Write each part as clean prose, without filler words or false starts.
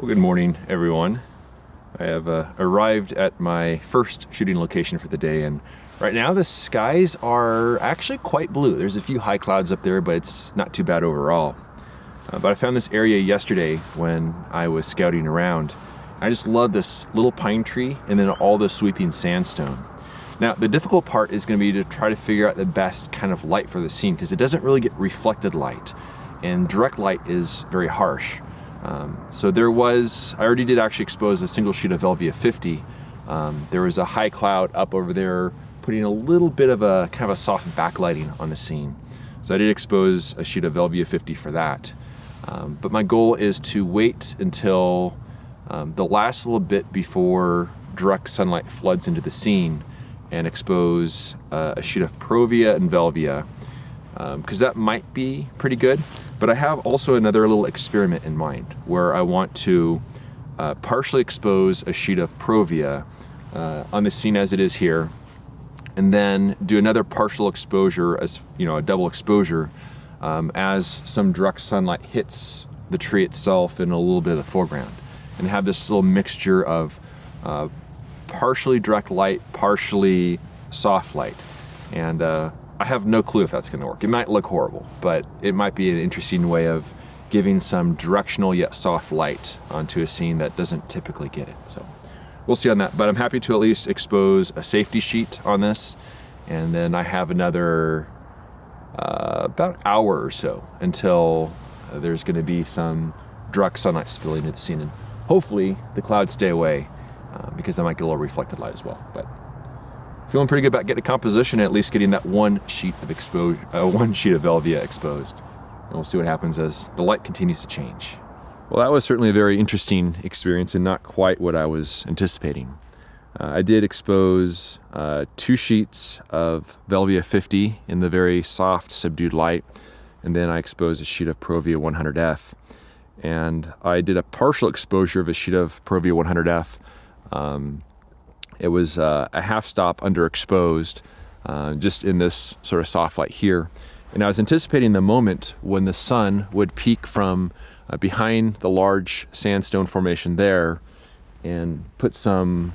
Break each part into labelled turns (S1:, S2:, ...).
S1: Well, good morning, everyone. I have arrived at my first shooting location for the day, and right now the skies are actually quite blue. There's a few high clouds up there, but it's not too bad overall. But I found this area yesterday when I was scouting around. I just love this little pine tree and then all the sweeping sandstone. Now, the difficult part is going to be to try to figure out the best kind of light for the scene, because it doesn't really get reflected light, and direct light is very harsh. I already did actually expose a single sheet of Velvia 50. There was a high cloud up over there, putting a little bit of a kind of a soft backlighting on the scene. So I did expose a sheet of Velvia 50 for that. But my goal is to wait until the last little bit before direct sunlight floods into the scene and expose a sheet of Provia and Velvia, because that might be pretty good. But I have also another little experiment in mind where I want to partially expose a sheet of Provia on the scene as it is here, and then do another partial exposure, as a double exposure, as some direct sunlight hits the tree itself in a little bit of the foreground, and have this little mixture of partially direct light, partially soft light. And I have no clue if that's going to work. It might look horrible, but it might be an interesting way of giving some directional yet soft light onto a scene that doesn't typically get it. So we'll see on that, but I'm happy to at least expose a safety sheet on this, and then I have another about an hour or so until there's going to be some direct sunlight spilling into the scene, and hopefully the clouds stay away, because I might get a little reflected light as well. But feeling pretty good about getting a composition, at least getting that one sheet of Velvia exposed. And we'll see what happens as the light continues to change. Well, that was certainly a very interesting experience and not quite what I was anticipating. I did expose 2 sheets of Velvia 50 in the very soft, subdued light, and then I exposed a sheet of Provia 100F. And I did a partial exposure of a sheet of Provia 100F. It was a half stop underexposed, just in this sort of soft light here. And I was anticipating the moment when the sun would peek from behind the large sandstone formation there and put some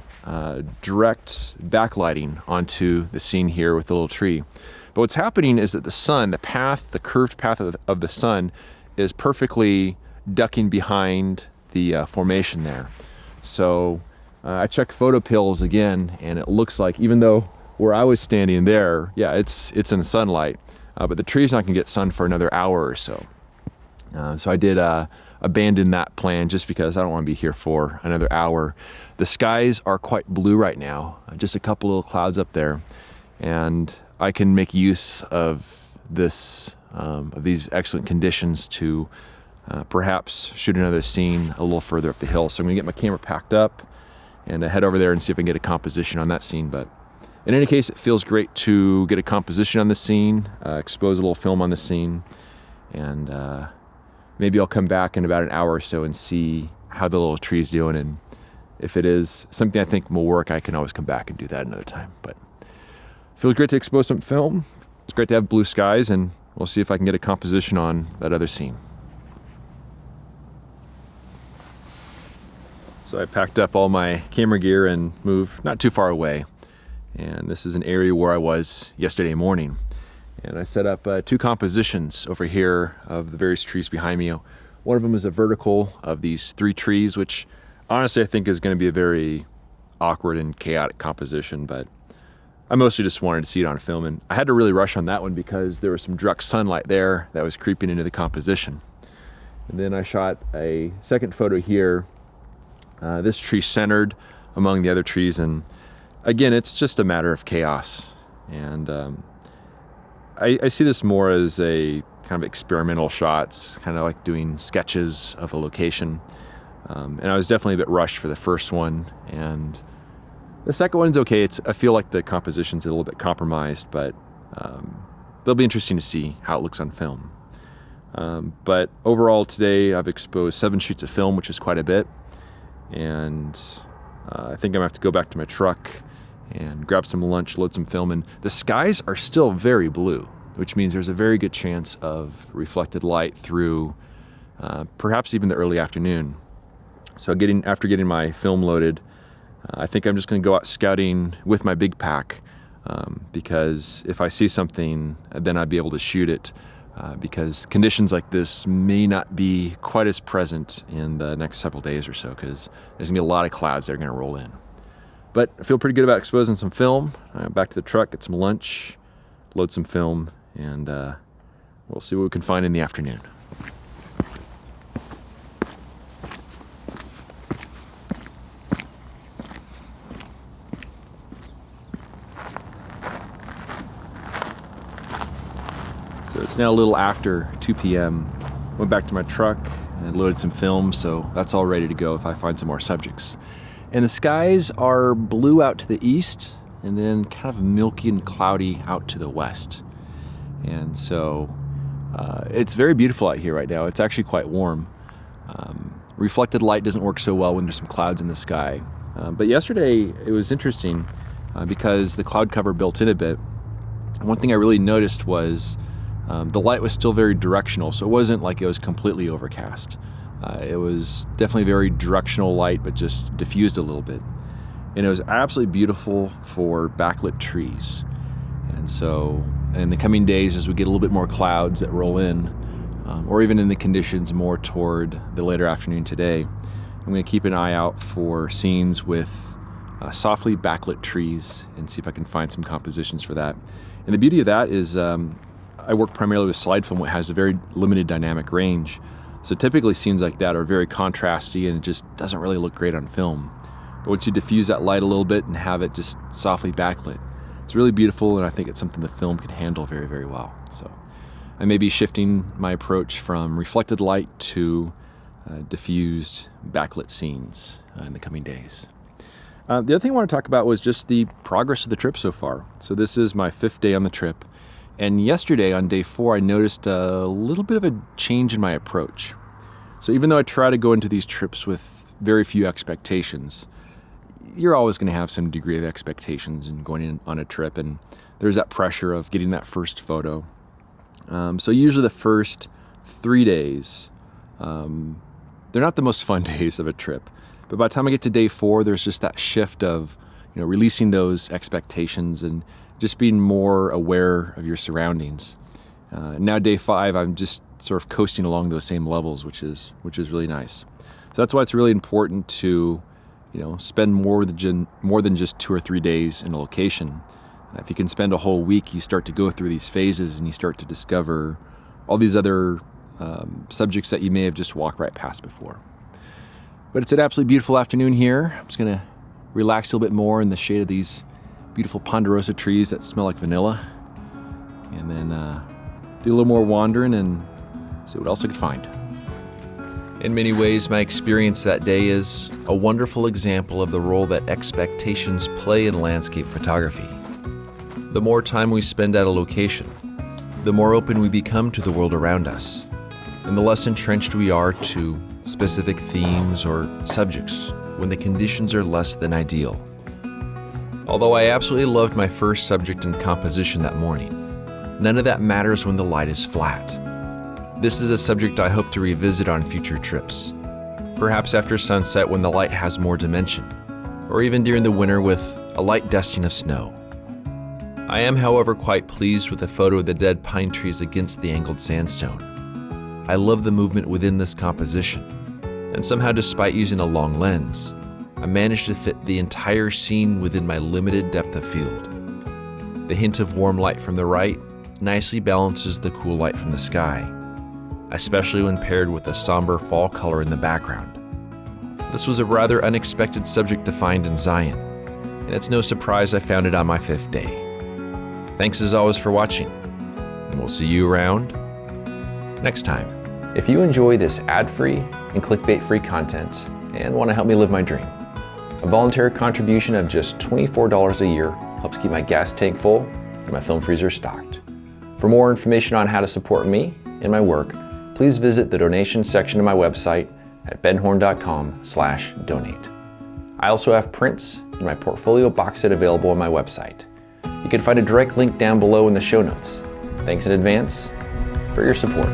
S1: direct backlighting onto the scene here with the little tree. But what's happening is that the sun, the curved path of the sun, is perfectly ducking behind the formation there. So I checked photo pills again, and it looks like, even though where I was standing there, yeah, it's in sunlight, but the tree's not gonna get sun for another hour or so. So I did abandon that plan just because I don't want to be here for another hour. The skies are quite blue right now, just a couple little clouds up there, and I can make use of this, of these excellent conditions to perhaps shoot another scene a little further up the hill. So I'm gonna get my camera packed up and head over there and see if I can get a composition on that scene. But in any case, it feels great to get a composition on the scene, expose a little film on the scene, and maybe I'll come back in about an hour or so and see how the little tree's doing, and if it is something I think will work, I can always come back and do that another time. But it feels great to expose some film. It's great to have blue skies, and we'll see if I can get a composition on that other scene. So I packed up all my camera gear and moved not too far away. And this is an area where I was yesterday morning. And I set up 2 compositions over here of the various trees behind me. One of them is a vertical of these 3 trees, which honestly I think is going to be a very awkward and chaotic composition, but I mostly just wanted to see it on film. And I had to really rush on that one because there was some direct sunlight there that was creeping into the composition. And then I shot a second photo here. This tree centered among the other trees, and again, it's just a matter of chaos. And I see this more as a kind of experimental shots, kind of like doing sketches of a location. And I was definitely a bit rushed for the first one, and the second one's okay. I feel like the composition's a little bit compromised, but it'll be interesting to see how it looks on film. But overall today, I've exposed 7 sheets of film, which is quite a bit. And I think I'm gonna have to go back to my truck and grab some lunch, load some film. And the skies are still very blue, which means there's a very good chance of reflected light through perhaps even the early afternoon. So after getting my film loaded, I think I'm just going to go out scouting with my big pack, because if I see something, then I'd be able to shoot it, because conditions like this may not be quite as present in the next several days or so, because there's going to be a lot of clouds that are going to roll in. But I feel pretty good about exposing some film. Back to the truck, get some lunch, load some film, and we'll see what we can find in the afternoon. So it's now a little after 2 p.m. Went back to my truck and loaded some film, so that's all ready to go if I find some more subjects. And the skies are blue out to the east, and then kind of milky and cloudy out to the west. And so it's very beautiful out here right now. It's actually quite warm. Reflected light doesn't work so well when there's some clouds in the sky. But yesterday it was interesting because the cloud cover built in a bit. One thing I really noticed was the light was still very directional, so it wasn't like it was completely overcast. It was definitely very directional light, but just diffused a little bit. And it was absolutely beautiful for backlit trees. And so in the coming days, as we get a little bit more clouds that roll in, or even in the conditions more toward the later afternoon today, I'm going to keep an eye out for scenes with softly backlit trees and see if I can find some compositions for that. And the beauty of that is I work primarily with slide film, which has a very limited dynamic range. So typically scenes like that are very contrasty and it just doesn't really look great on film. But once you diffuse that light a little bit and have it just softly backlit, it's really beautiful, and I think it's something the film can handle very, very well. So I may be shifting my approach from reflected light to diffused backlit scenes in the coming days. The other thing I want to talk about was just the progress of the trip so far. So this is my 5th day on the trip. And yesterday on day 4, I noticed a little bit of a change in my approach. So even though I try to go into these trips with very few expectations, you're always going to have some degree of expectations in going in on a trip, and there's that pressure of getting that first photo. So usually the first 3 days, they're not the most fun days of a trip. But by the time I get to day 4, there's just that shift of, releasing those expectations and just being more aware of your surroundings. Now day 5, I'm just sort of coasting along those same levels, which is really nice. So that's why it's really important to, spend more than just 2 or 3 days in a location. If you can spend a whole week, you start to go through these phases and you start to discover all these other subjects that you may have just walked right past before. But it's an absolutely beautiful afternoon here. I'm just gonna relax a little bit more in the shade of these beautiful ponderosa trees that smell like vanilla, and then do a little more wandering and see what else I could find. In many ways, my experience that day is a wonderful example of the role that expectations play in landscape photography. The more time we spend at a location, the more open we become to the world around us, and the less entrenched we are to specific themes or subjects when the conditions are less than ideal. Although I absolutely loved my first subject and composition that morning, none of that matters when the light is flat. This is a subject I hope to revisit on future trips, perhaps after sunset when the light has more dimension, or even during the winter with a light dusting of snow. I am, however, quite pleased with the photo of the dead pine trees against the angled sandstone. I love the movement within this composition, and somehow, despite using a long lens, I managed to fit the entire scene within my limited depth of field. The hint of warm light from the right nicely balances the cool light from the sky, especially when paired with the somber fall color in the background. This was a rather unexpected subject to find in Zion, and it's no surprise I found it on my 5th day. Thanks as always for watching, and we'll see you around next time. If you enjoy this ad-free and clickbait-free content and want to help me live my dream, a voluntary contribution of just $24 a year helps keep my gas tank full and my film freezer stocked. For more information on how to support me and my work, please visit the donation section of my website at benhorn.com/donate. I also have prints in my portfolio box set available on my website. You can find a direct link down below in the show notes. Thanks in advance for your support.